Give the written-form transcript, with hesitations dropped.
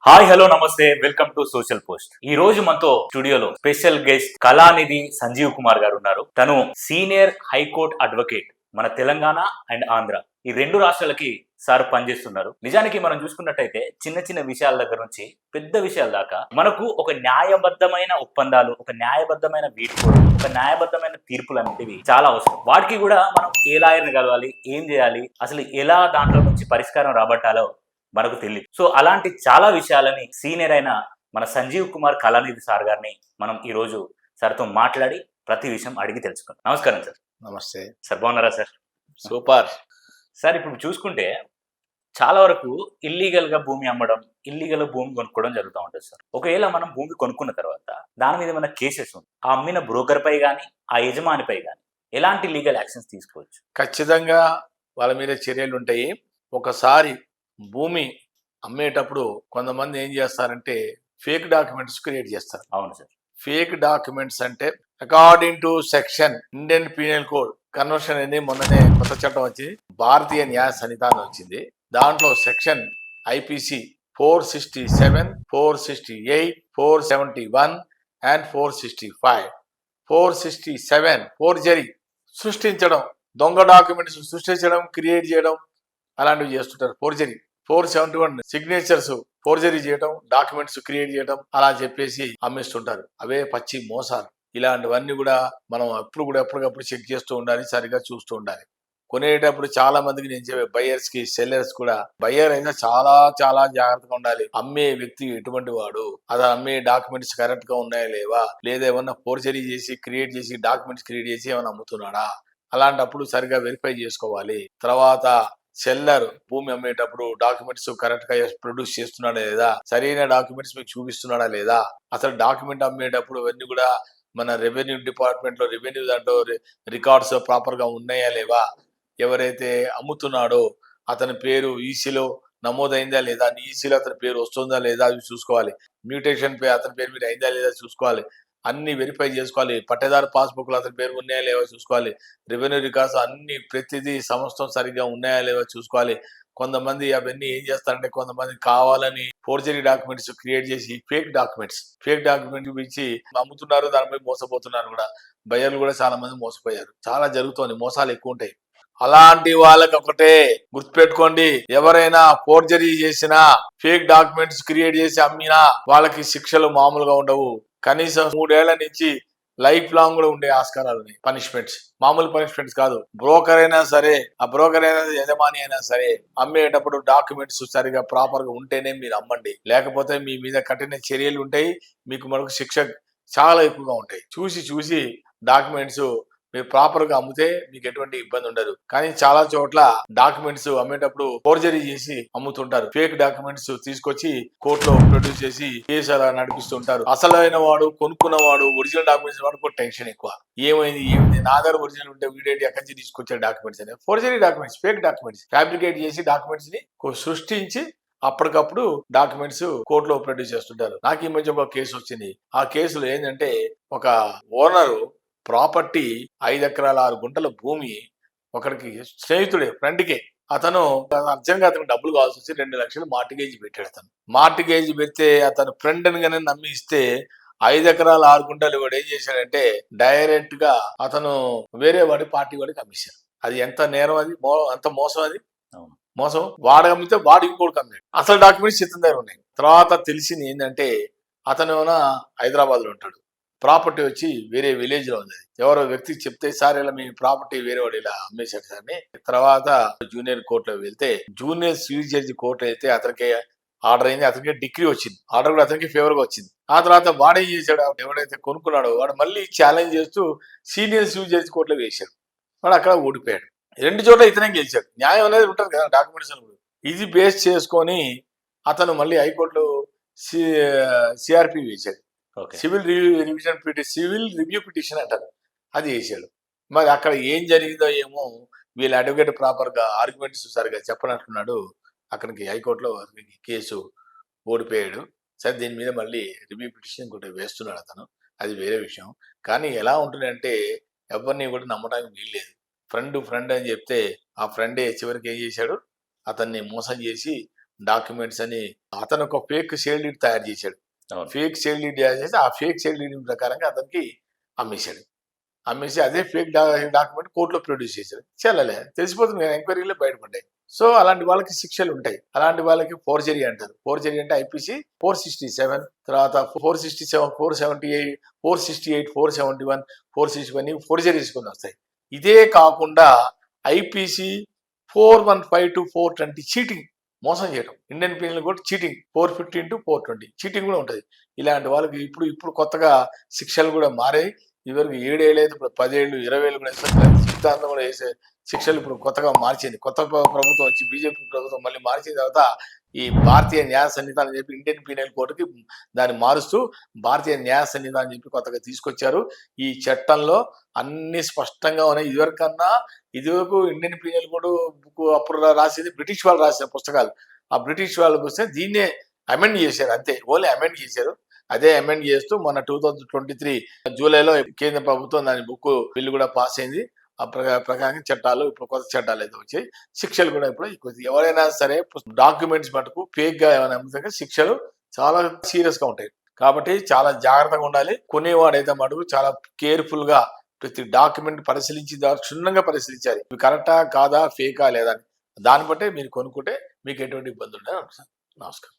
Hi hello నమస్తే welcome to social post. ఈ రోజు మనతో స్టూడియోలో స్పెషల్ గెస్ట్ కళానిధి సంజీవ్ కుమార్ గారు ఉన్నారు. తను సీనియర్ హైకోర్టు అడ్వకేట్. మన తెలంగాణ అండ్ ఆంధ్ర ఈ రెండు రాష్ట్రాలకి సార్ పనిచేస్తున్నారు. నిజానికి మనం చూసుకున్నట్టయితే చిన్న చిన్న విషయాల దగ్గర నుంచి పెద్ద విషయాల దాకా మనకు ఒక న్యాయబద్ధమైన ఒప్పందాలు, ఒక న్యాయబద్ధమైన వీడ్కోలు, ఒక న్యాయబద్ధమైన తీర్పులు అనేటివి చాలా అవసరం. వాటికి కూడా మనం ఏ లాయర్ని కలవాలి, ఏం చేయాలి, అసలు ఎలా దాంట్లో నుంచి పరిష్కారం రాబట్టాలో మనకు తెలియదు. సో అలాంటి చాలా విషయాలని సీనియర్ అయిన మన సంజీవ్ కుమార్ కళానిధి సార్ గారిని మనం ఈ రోజు సార్తో మాట్లాడి ప్రతి విషయం అడిగి తెలుసుకుందాం. నమస్కారం సార్. నమస్తే సార్ బాగున్నారా సార్? సూపర్ సార్, ఇప్పుడు చూసుకుంటే చాలా వరకు ఇల్లీగల్ గా భూమి అమ్మడం, ఇల్లీగల్ భూమి కొనుక్కోవడం జరుగుతూ ఉంటుంది సార్. ఒకవేళ మనం భూమి కొనుక్కున్న తర్వాత దాని మీద ఏమైనా కేసెస్ ఉంది, ఆ అమ్మిన బ్రోకర్ పై కానీ ఆ యజమానిపై కానీ ఎలాంటి లీగల్ యాక్షన్స్ తీసుకోవచ్చు? ఖచ్చితంగా వాళ్ళ మీద చర్యలు ఉంటాయి. ఒకసారి భూమి అమ్మేటప్పుడు కొంతమంది ఏం చేస్తారంటే ఫేక్ డాక్యుమెంట్స్ క్రియేట్ చేస్తారు. అవును సార్. ఫేక్ డాక్యుమెంట్స్ అంటే according to section Indian penal code conversion అనేది మొన్ననే కొత్త చట్టం వచ్చింది, భారతీయ న్యాయ సంహితాన్ని వచ్చింది. దాంట్లో సెక్షన్ ఐపీసీ 467, 468, 471 అండ్ 465. 467 ఫోర్జరీ, సృష్టించడం, దొంగ డాక్యుమెంట్స్ సృష్టించడం, క్రియేట్ చేయడం అలాంటివి చేస్తుంటారు. ఫోర్జరీ. 471 సిగ్నేచర్స్ ఫోర్జరీ చేయడం, డాక్యుమెంట్స్ క్రియేట్ చేయడం అలా చెప్పేసి అమ్మేస్తుంటారు. అవే పచ్చి మోసాలు. ఇలాంటివన్నీ కూడా మనం ఎప్పటికప్పుడు చెక్ చేస్తూ ఉండాలి, సరిగా చూస్తూ ఉండాలి. కొనేటప్పుడు చాలా మందికి నేను చెప్పే బయ్యర్స్ కి సెల్లర్స్ కూడా, బయ్యర్ అయినా చాలా చాలా జాగ్రత్తగా ఉండాలి. అమ్మే వ్యక్తి ఎటువంటి వాడు, అది అమ్మే డాక్యుమెంట్స్ కరెక్ట్ గా ఉన్నాయా లేవా, లేదా ఏమన్నా ఫోర్జరీ చేసి క్రియేట్ చేసి డాక్యుమెంట్స్ క్రియేట్ చేసి ఏమైనా అమ్ముతున్నాడా, అలాంటప్పుడు సరిగా వెరిఫై చేసుకోవాలి. తర్వాత సెల్లర్ భూమి అమ్మేటప్పుడు డాక్యుమెంట్స్ కరెక్ట్ గా ప్రొడ్యూస్ చేస్తున్నాడా లేదా, సరైన డాక్యుమెంట్స్ మీకు చూపిస్తున్నాడా లేదా, అసలు డాక్యుమెంట్ అమ్మేటప్పుడు ఇవన్నీ కూడా మన రెవెన్యూ డిపార్ట్మెంట్ లో రెవెన్యూ దాంట్లో రికార్డ్స్ ప్రాపర్ గా ఉన్నాయా లేవా, ఎవరైతే అమ్ముతున్నాడో అతని పేరు ఈసీలో నమోదైందా లేదా, ఈసీలో అతని పేరు వస్తుందా లేదా అవి చూసుకోవాలి. మ్యూటేషన్ అతని పేరు మీద అయిందా లేదా చూసుకోవాలి. అన్ని వెరిఫై చేసుకోవాలి. పట్టేదారు పాస్బుక్ లో అతని పేరు ఉన్నాయా లేవా చూసుకోవాలి. రెవెన్యూ రికార్డ్స్ అన్ని ప్రతిదీ సమస్తం సరిగ్గా ఉన్నాయా లేవా చూసుకోవాలి. కొంతమంది అవన్నీ ఏం చేస్తారంటే కొంతమంది కావాలని ఫోర్జరీ డాక్యుమెంట్స్ క్రియేట్ చేసి ఫేక్ డాక్యుమెంట్ ఇచ్చి అమ్ముతున్నారు, దానిపై మోసపోతున్నారు కూడా. బయ్యర్లు కూడా చాలా మంది మోసపోయారు. చాలా జరుగుతోంది, మోసాలు ఎక్కువ ఉంటాయి. అలాంటి వాళ్ళకి ఒకటే గుర్తుపెట్టుకోండి, ఎవరైనా ఫోర్జరీ చేసినా ఫేక్ డాక్యుమెంట్స్ క్రియేట్ చేసి అమ్మినా వాళ్ళకి శిక్షలు మామూలుగా ఉండవు. కనీసం 3 ఏళ్ల నుంచి లైఫ్ లాంగ్ కూడా ఉండే ఆస్కారాలు ఉన్నాయి. పనిష్మెంట్స్ మామూలు పనిష్మెంట్స్ కాదు. బ్రోకర్ అయినా సరే, ఆ బ్రోకర్ అయినా యజమాని అయినా సరే, అమ్మేటప్పుడు డాక్యుమెంట్స్ సరిగా ప్రాపర్ గా ఉంటేనే మీరు అమ్మండి. లేకపోతే మీ మీద కఠిన చర్యలు ఉంటాయి. మీకు మనకు శిక్ష చాలా ఎక్కువగా ఉంటాయి. చూసి డాక్యుమెంట్స్ మీరు ప్రాపర్ గా అమ్మితే మీకు ఎటువంటి ఇబ్బంది ఉండదు. కానీ చాలా చోట్ల డాక్యుమెంట్స్ అమ్మేటప్పుడు ఫోర్జరీ చేసి అమ్ముతుంటారు. ఫేక్ డాక్యుమెంట్స్ తీసుకొచ్చి కోర్టులో ప్రొడ్యూస్ చేసి కేసు అలా నడిపిస్తుంటారు. అసలైన వాడు, కొనుక్కున్న వాడు, ఒరిజినల్ డాక్యుమెంట్స్ వాడు టెన్షన్ ఎక్కువ. ఏమైంది నా దగ్గర ఒరిజినల్ ఉంటే వీడేంటి ఎక్కడి నుంచి తీసుకొచ్చే డాక్యుమెంట్స్ అనే forgery documents, fake documents fabricate చేసి డాక్యుమెంట్స్ ని సృష్టించి అప్పటికప్పుడు డాక్యుమెంట్స్ కోర్టులో ప్రొడ్యూస్ చేస్తుంటారు. నాకు ఈ మధ్య ఒక కేసు వచ్చింది. ఆ కేసులో ఏంటంటే ఒక ఓనరు ప్రాపర్టీ 5 ఎకరాల 6 గుంటల భూమి ఒకరికి స్నేహితుడే, ఫ్రెండ్కే, అతను అర్జెంట్గా అతనికి డబ్బులు కావాల్సి వచ్చి 2 లక్షలు మార్టిగేజ్ పెట్టాడు. అతను మార్టిగేజ్ పెడితే అతను ఫ్రెండ్ అని నమ్మి ఇస్తే 5 ఎకరాల 6 గుంటలు వాడు ఏం చేశాడంటే డైరెక్ట్ గా అతను వేరే పార్టీ వాడికి అమ్మేశాడు. అది ఎంత నేరం, అది అంత మోసం. అది మోసం. వాడు అమ్మితే వాడు ఇంకోటికి అమ్మాడు. అసలు డాక్యుమెంట్స్ ఇతని దగ్గర ఉన్నాయి. తర్వాత తెలిసింది ఏంటంటే అతను ఏమైనా హైదరాబాద్ లో ఉంటాడు, ప్రాపర్టీ వచ్చి వేరే విలేజ్ లో ఉంది. ఎవరో వ్యక్తికి చెప్తే సార్ ఇలా మీ ప్రాపర్టీ వేరే వాడు ఇలా అమ్మేశాడు సార్ అని. తర్వాత జూనియర్ కోర్టులో వెళ్తే, జూనియర్ సివిల్ జడ్జి కోర్టు అయితే అతనికి ఆర్డర్ అయింది, అతనికి డిగ్రీ వచ్చింది. ఆర్డర్ కూడా అతనికి ఫేవర్ గా వచ్చింది. ఆ తర్వాత వాడేం చేశాడు, ఎవడైతే కొనుక్కున్నాడో వాడు మళ్ళీ ఛాలెంజ్ చేస్తూ సీనియర్ సివిల్ జడ్జి కోర్టులో వేశాడు. వాడు అక్కడ ఓడిపోయాడు. 2 చోట్ల ఇతనే గెలిచాడు. న్యాయం అనేది ఉంటుంది కదా డాక్యుమెంట్స్. ఇది బేస్ చేసుకొని అతను మళ్ళీ హైకోర్టులో సిఆర్పి వేశాడు. సివిల్ రివ్యూ పిటిషన్ అంటారు, అది వేసాడు. మరి అక్కడ ఏం జరిగిందో ఏమో, వీళ్ళ అడ్వకేట్ ప్రాపర్ గా ఆర్గ్యుమెంట్స్ సరిగా చెప్పనట్టున్నాడు. అక్కడికి హైకోర్టులో కేసు ఓడిపోయాడు. సరే, దీని మీద మళ్ళీ రివ్యూ పిటిషన్ ఇంకోటి వేస్తున్నాడు అతను, అది వేరే విషయం. కానీ ఎలా ఉంటుందంటే ఎవరిని కూడా నమ్మడానికి వీల్లేదు. ఫ్రెండ్ అని చెప్తే ఆ ఫ్రెండే చివరికి ఏం చేశాడు, అతన్ని మోసం చేసి డాక్యుమెంట్స్ అని అతను ఒక ఫేక్ సేల్ డీడ్ తయారు చేశాడు. అవును. ఫేక్ సేల్ డీడ్ తయారు చేసి ఆ ఫేక్ సేల్ డీడ్ ప్రకారంగా అతనికి అమ్మేశాడు. అమ్మేసి అదే ఫేక్ డాక్యుమెంట్ కోర్టులో ప్రొడ్యూస్ చేశారు. చెల్లలే తెలిసిపోతుంది కదా, ఎంక్వైరీలో బయటపడ్డాయి. సో అలాంటి వాళ్ళకి శిక్షలు ఉంటాయి. అలాంటి వాళ్ళకి ఫోర్జరీ అంటారు. ఫోర్జరీ అంటే ఐపీసీ 467, తర్వాత 467, 478, 468, 471, 461 ఫోర్జరీస్ కొన్ని వస్తాయి. ఇదే కాకుండా ఐపీసీ 415 to 420 చీటింగ్, మోసం చేయడం. Indian penal code cheating 415 to 420 cheating కూడా ఉంటుంది. ఇలాంటి వాళ్ళకి ఇప్పుడు కొత్తగా శిక్షలు కూడా మారాయి. ఇదివరకు 7 ఏళ్ళు అయితే ఇప్పుడు 10 ఏళ్ళు 20 ఏళ్ళు కూడా సిద్ధాంతం కూడా వేసే శిక్షలు ఇప్పుడు కొత్తగా మార్చింది. కొత్త ప్రభుత్వం వచ్చి బీజేపీ ప్రభుత్వం మళ్ళీ మార్చిన తర్వాత ఈ భారతీయ న్యాయ సన్నిధానం అని చెప్పి ఇండియన్ పీనల్ కోడ్కి దాన్ని మారుస్తూ భారతీయ న్యాయ సన్నిధానం అని చెప్పి కొత్తగా తీసుకొచ్చారు. ఈ చట్టంలో అన్ని స్పష్టంగా ఉన్నాయి. ఇదివరకు ఇండియన్ పీనల్ కోడ్ బుక్ అప్పుడు రాసేది బ్రిటిష్ వాళ్ళు రాసిన పుస్తకాలు. ఆ బ్రిటిష్ వాళ్ళకి వస్తే దీన్నే అమెండ్ చేశారు, అంతే. ఓన్లీ అమెండ్ చేశారు. అదే అమెండ్ చేస్తూ మన 2023 జూలైలో కేంద్ర ప్రభుత్వం దాని బిల్లు కూడా పాస్ అయింది. ఆ ప్రకారంగా చట్టాలు ఇప్పుడు కొత్త చట్టాలు అయితే వచ్చాయి. శిక్షలు కూడా ఇప్పుడు ఎవరైనా సరే డాక్యుమెంట్స్ మటుకు ఫేక్ గా ఏమైనా అమ్మితే శిక్షలు చాలా సీరియస్ గా ఉంటాయి. కాబట్టి చాలా జాగ్రత్తగా ఉండాలి. కొనేవాడైతే మటుకు చాలా కేర్ఫుల్ గా ప్రతి డాక్యుమెంట్ పరిశీలించి క్షుణ్ణంగా పరిశీలించాలి. ఇవి కరెక్టా కాదా, ఫేకా లేదా అని. దాన్ని బట్టే మీరు కొనుక్కుంటే మీకు ఎటువంటి ఇబ్బంది ఉండదు. నమస్కారం.